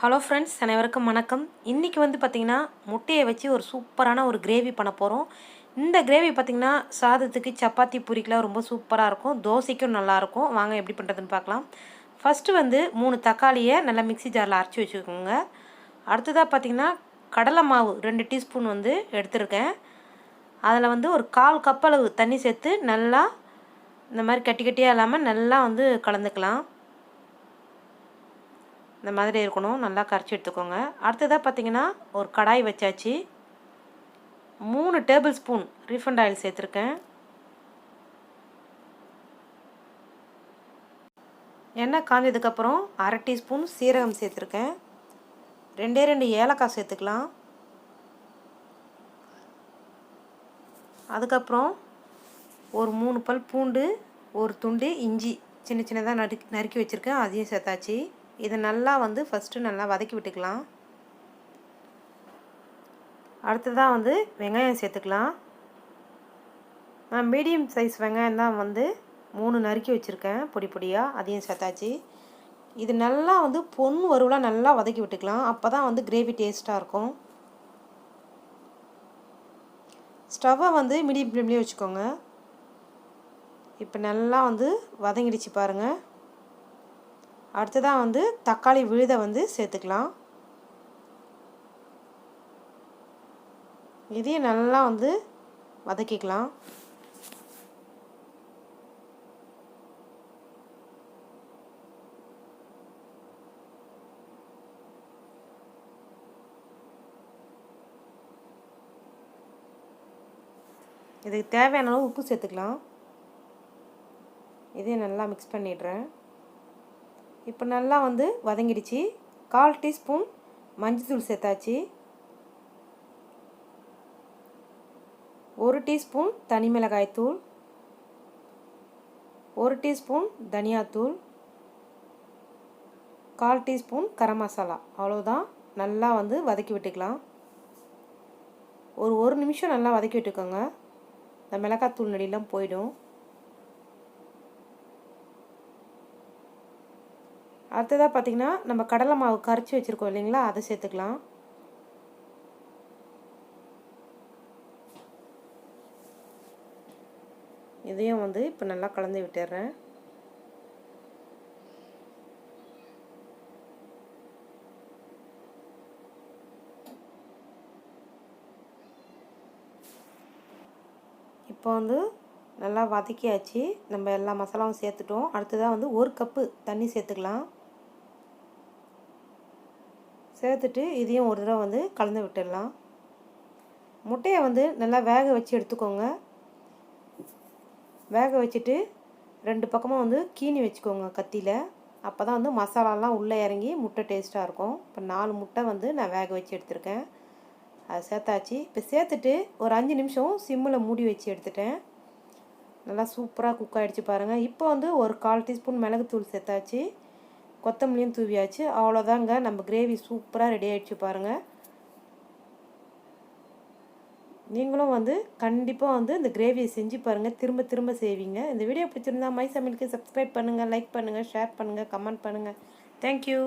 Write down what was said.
Hello friends, அனைவருக்கும் வணக்கம். இன்றைக்கி வந்து பார்த்திங்கன்னா முட்டையை வச்சு ஒரு சூப்பரான ஒரு கிரேவி பண்ண போகிறோம். இந்த கிரேவி பார்த்திங்கன்னா சாதத்துக்கு, சப்பாத்தி, பூரிக்கெலாம் ரொம்ப சூப்பராக இருக்கும். தோசைக்கும் நல்லாயிருக்கும். வாங்க எப்படி பண்ணுறதுன்னு பார்க்கலாம். ஃபஸ்ட்டு வந்து 3 தக்காளியை நல்லா மிக்ஸி ஜாரில் அரைச்சி வச்சுக்கோங்க. அடுத்ததாக பார்த்திங்கன்னா கடலை மாவு 2 டீஸ்பூன் வந்து எடுத்திருக்கேன். அதில் வந்து ஒரு 1/4 கப் அளவு தண்ணி சேர்த்து நல்லா இந்த மாதிரி கட்டி கட்டியாக இல்லாமல் நல்லா வந்து கலந்துக்கலாம். இந்த மாதிரி இருக்கணும். நல்லா கரைச்சி எடுத்துக்கோங்க. அடுத்ததாக பார்த்திங்கன்னா ஒரு கடாய் வச்சாச்சு. 3 டேபிள் ஸ்பூன் ரீஃபண்ட் ஆயில் சேர்த்துருக்கேன். எண்ணெய் காஞ்சதுக்கப்புறம் 1/2 டீஸ்பூன் சீரகம் சேர்த்துருக்கேன். 2 ஏலக்காய் சேர்த்துக்கலாம். அதுக்கப்புறம் ஒரு 3 பல் பூண்டு, ஒரு துண்டு இஞ்சி சின்ன சின்னதாக நறுக்கி வச்சுருக்கேன். அதையும் சேர்த்தாச்சு. இதை நல்லா வந்து ஃபஸ்ட்டு நல்லா வதக்கி விட்டுக்கலாம். அடுத்ததாக வந்து வெங்காயம் சேர்த்துக்கலாம். நான் மீடியம் சைஸ் வெங்காயம் தான் வந்து 3 நறுக்கி வச்சுருக்கேன் பொடி பொடியாக. அதையும் சேர்த்தாச்சு. இது நல்லா வந்து பொன் வறுவலாக நல்லா வதக்கி விட்டுக்கலாம். அப்போ தான் வந்து கிரேவி டேஸ்ட்டாக இருக்கும். ஸ்டவ்வை வந்து மீடியம் ஃப்ளேம்லேயே வச்சுக்கோங்க. இப்போ நல்லா வந்து வதங்கிடுச்சு பாருங்கள். அடுத்ததாக வந்து தக்காளி விழுதை வந்து சேர்த்துக்கலாம். இதையும் நல்லா வந்து வதக்கிக்கலாம். இதுக்கு தேவையான அளவு உப்பு சேர்த்துக்கலாம். இதையும் நல்லா மிக்ஸ் பண்ணிடுறேன். இப்போ நல்லா வந்து வதங்கிடுச்சு. 1/4 டீஸ்பூன் மஞ்சள்தூள் சேர்த்தாச்சு. 1 டீஸ்பூன் தனி மிளகாய்த்தூள், 1 டீஸ்பூன் தனியாத்தூள், 1/4 டீஸ்பூன் கரம் மசாலா. அவ்வளோதான். நல்லா வந்து வதக்கி விட்டுக்கலாம். ஒரு நிமிஷம் நல்லா வதக்கி விட்டுக்கோங்க. இந்த மிளகாத்தூள் நடிலாம் போயிடும். அடுத்ததாக பார்த்திங்கன்னா நம்ம கடலை மாவு கரைச்சி வச்சுருக்கோம் இல்லைங்களா, அதை சேர்த்துக்கலாம். இதையும் வந்து இப்போ நல்லா கலந்து விட்டுடுறேன். இப்போ வந்து நல்லா வதக்கியாச்சு. நம்ம எல்லா மசாலாவும் சேர்த்துட்டோம். அடுத்ததாக வந்து 1 கப்பு தண்ணி சேர்த்துக்கலாம். சேர்த்துட்டு இதையும் ஒரு தடவை வந்து கலந்து விட்டுடலாம். முட்டையை வந்து நல்லா வேக வச்சு எடுத்துக்கோங்க. வேக வச்சுட்டு 2 பக்கமும் வந்து கீனி வச்சுக்கோங்க கத்தியில். அப்போ தான் வந்து மசாலாலாம் உள்ளே இறங்கி முட்டை டேஸ்ட்டாக இருக்கும். இப்போ 4 முட்டை வந்து நான் வேக வச்சு எடுத்துருக்கேன். அதை சேர்த்தாச்சு. இப்போ சேர்த்துட்டு ஒரு 5 நிமிஷம் சிம்மில் மூடி வச்சு எடுத்துட்டேன். நல்லா சூப்பராக குக் ஆகிடுச்சு பாருங்கள். இப்போ வந்து ஒரு 1/4 டீஸ்பூன் மிளகுத்தூள் சேர்த்தாச்சு. கொத்தமல்லியும் தூவியாச்சு. அவ்வளோதாங்க, நம்ம கிரேவி சூப்பராக ரெடி ஆகிடுச்சு பாருங்கள். நீங்களும் வந்து கண்டிப்பாக வந்து இந்த கிரேவியை செஞ்சு பாருங்கள். திரும்ப திரும்ப செய்வீங்க. இந்த வீடியோ பிடிச்சிருந்தா மை சமையலுக்கு சப்ஸ்கிரைப் பண்ணுங்கள், லைக் பண்ணுங்கள், ஷேர் பண்ணுங்கள், கமெண்ட் பண்ணுங்கள். தேங்க்யூ.